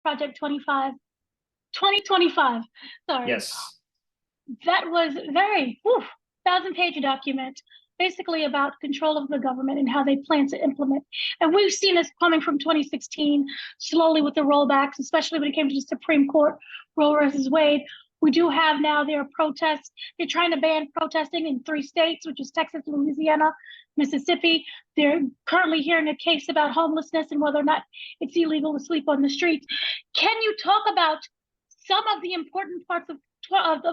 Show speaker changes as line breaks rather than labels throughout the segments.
Project 25, 2025. Sorry.
Yes.
That was very 1,000-page document, basically about control of the government and how they plan to implement. And we've seen this coming from 2016, slowly with the rollbacks, especially when it came to the Supreme Court, Roe versus Wade. We do have now their protests. They're trying to ban protesting in 3 states, which is Texas, Louisiana, Mississippi. They're currently hearing a case about homelessness and whether or not it's illegal to sleep on the streets. Can you talk about some of the important parts of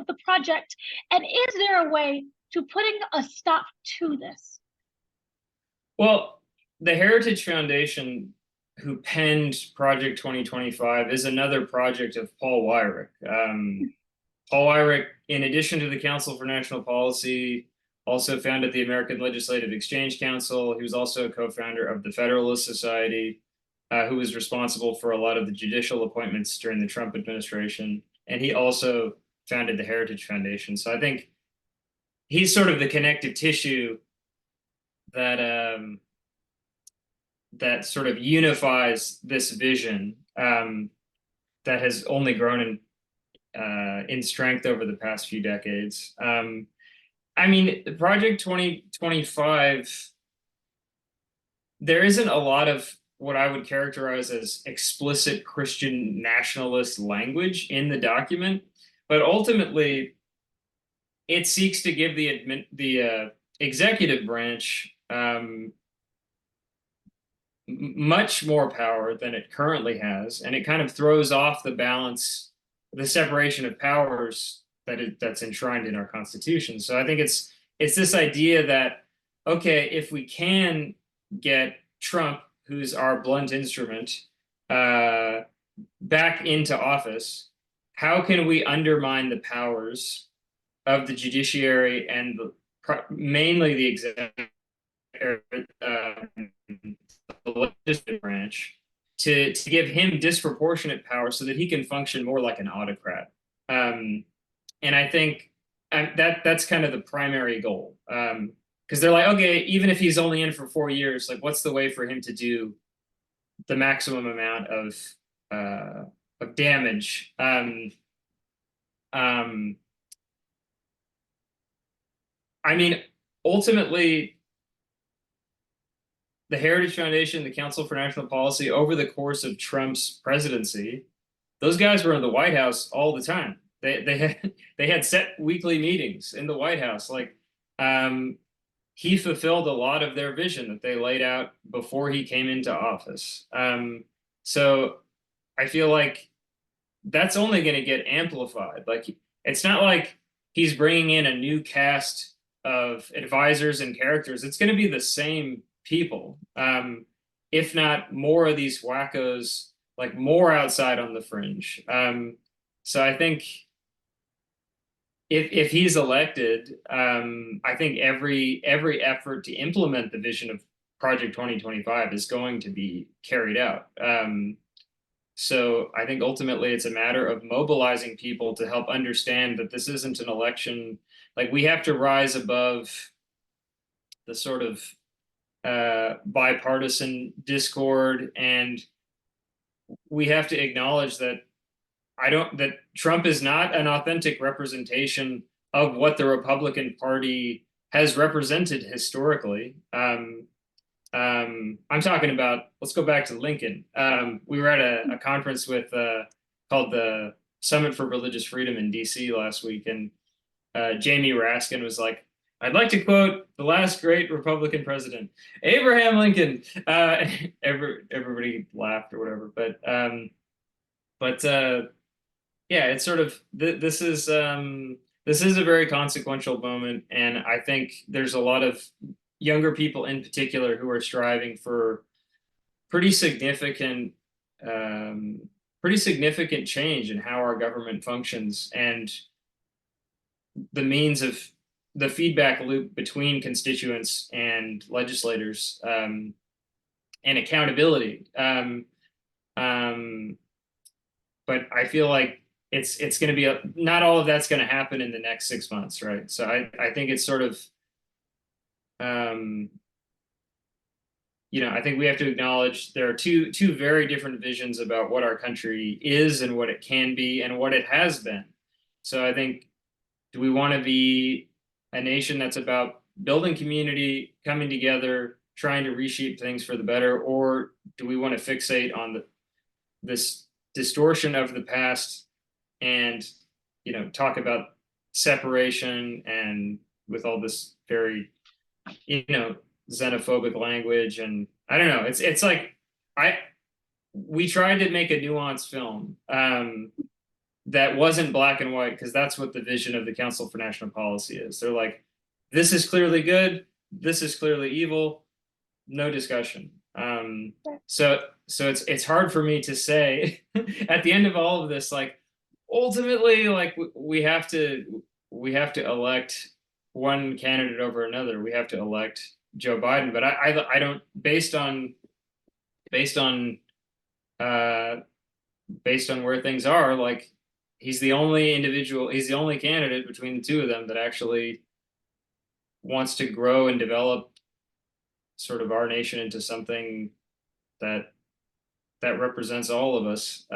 the project, and is there a way to putting a stop to this?
Well, the Heritage Foundation, who penned Project 2025, is another project of Paul Weyrich. Paul Weyrich, in addition to the Council for National Policy, also founded the American Legislative Exchange Council. He was also a co-founder of the Federalist Society, who was responsible for a lot of the judicial appointments during the Trump administration. And he also founded the Heritage Foundation. So I think he's sort of the connective tissue that that sort of unifies this vision that has only grown in strength over the past few decades. I mean, Project 2025, there isn't a lot of what I would characterize as explicit Christian nationalist language in the document, but ultimately it seeks to give the executive branch much more power than it currently has, and it kind of throws off the balance, the separation of powers that's enshrined in our Constitution. So I think it's this idea that, okay, if we can get Trump, who's our blunt instrument, back into office, how can we undermine the powers of the judiciary and mainly the executive, the legislative branch, to give him disproportionate power so that he can function more like an autocrat. And I think that's kind of the primary goal. Because they're like, okay, even if he's only in for 4 years, like, what's the way for him to do the maximum amount of damage? I mean, ultimately, the Heritage Foundation, the Council for National Policy, over the course of Trump's presidency, those guys were in the White House all the time. They had set weekly meetings in the White House. Like, he fulfilled a lot of their vision that they laid out before he came into office. So I feel like that's only going to get amplified. Like, it's not like he's bringing in a new cast of advisors and characters. It's going to be the same people, if not more of these wackos, like more outside on the fringe. So I think if he's elected, I think every effort to implement the vision of Project 2025 is going to be carried out. So I think ultimately it's a matter of mobilizing people to help understand that this isn't an election. Like, we have to rise above the sort of bipartisan discord, and we have to acknowledge that that Trump is not an authentic representation of what the Republican Party has represented historically. I'm talking about, let's go back to Lincoln. We were at a conference with called the Summit for Religious Freedom in DC last week, and Jamie Raskin was like, I'd like to quote the last great Republican president, Abraham Lincoln. Everybody laughed or whatever, but yeah, it's sort of this is a very consequential moment, and I think there's a lot of younger people in particular who are striving for pretty significant change in how our government functions, and the means of the feedback loop between constituents and legislators, and accountability. But I feel like it's going to be not all of that's going to happen in the next 6 months, right? So I think it's sort of I think we have to acknowledge there are two very different visions about what our country is and what it can be and what it has been. So I think, do we want to be a nation that's about building community, coming together, trying to reshape things for the better, or do we want to fixate on this distortion of the past and talk about separation and with all this very xenophobic language? And I don't know, it's like we tried to make a nuanced film that wasn't black and white, because that's what the vision of the Council for National Policy is. They're like, this is clearly good, this is clearly evil, no discussion. So it's hard for me to say at the end of all of this, like, ultimately, like, we have to elect one candidate over another. We have to elect Joe Biden, but I don't, based on where things are, like, he's the only candidate between the two of them that actually wants to grow and develop sort of our nation into something that represents all of us,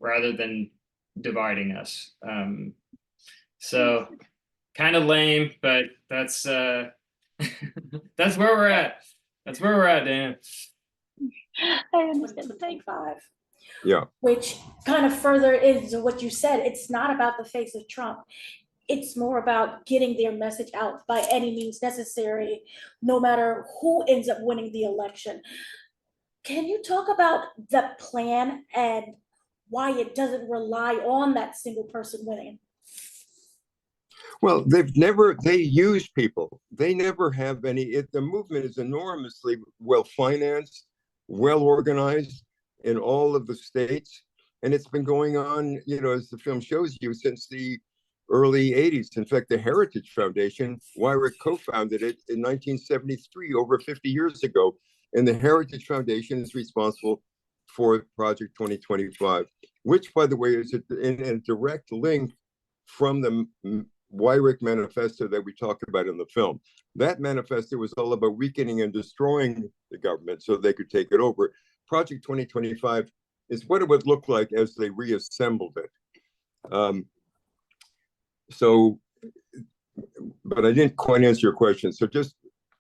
rather than dividing us. So kind of lame, but that's that's where we're at. That's where we're at, Dan.
I understand. Thank you.
Yeah.
Which kind of further is what you said. It's not about the face of Trump. It's more about getting their message out by any means necessary, no matter who ends up winning the election. Can you talk about the plan and why it doesn't rely on that single person winning?
Well, they use people. They never have any, the movement is enormously well-financed, well-organized in all of the states. And it's been going on, as the film shows you, since the early 80s. In fact, the Heritage Foundation, Wyrick co-founded it in 1973, over 50 years ago. And the Heritage Foundation is responsible for Project 2025, which, by the way, is in a direct link from the Wyrick Manifesto that we talked about in the film. That manifesto was all about weakening and destroying the government so they could take it over. Project 2025 is what it would look like as they reassembled it. But I didn't quite answer your question. So just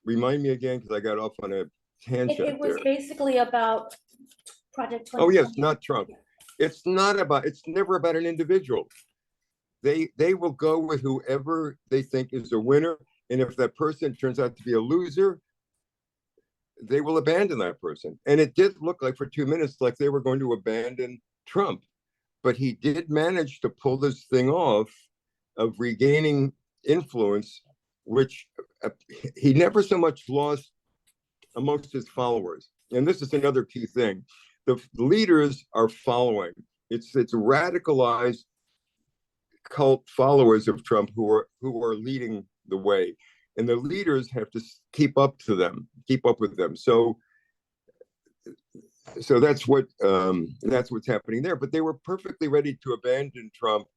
remind me again, because I got off on a tangent
It was
there.
basically about Project 2025.
Oh yes, not Trump. It's never about an individual. They will go with whoever they think is a winner. And if that person turns out to be a loser, they will abandon that person. And it did look like for 2 minutes like they were going to abandon Trump. But he did manage to pull this thing off of regaining influence, which he never so much lost amongst his followers. And this is another key thing. The leaders are following. It's radicalized cult followers of Trump who are leading the way, and the leaders have to keep up with them. So that's what's happening there. But they were perfectly ready to abandon Trump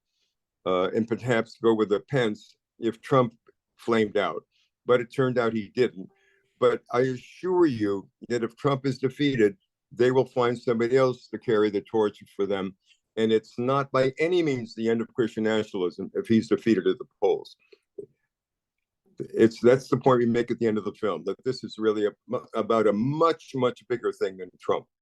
and perhaps go with a Pence if Trump flamed out. But it turned out he didn't. But I assure you that if Trump is defeated, they will find somebody else to carry the torch for them. And it's not by any means the end of Christian nationalism if he's defeated at the polls. That's the point we make at the end of the film, that this is really about a much, much bigger thing than Trump.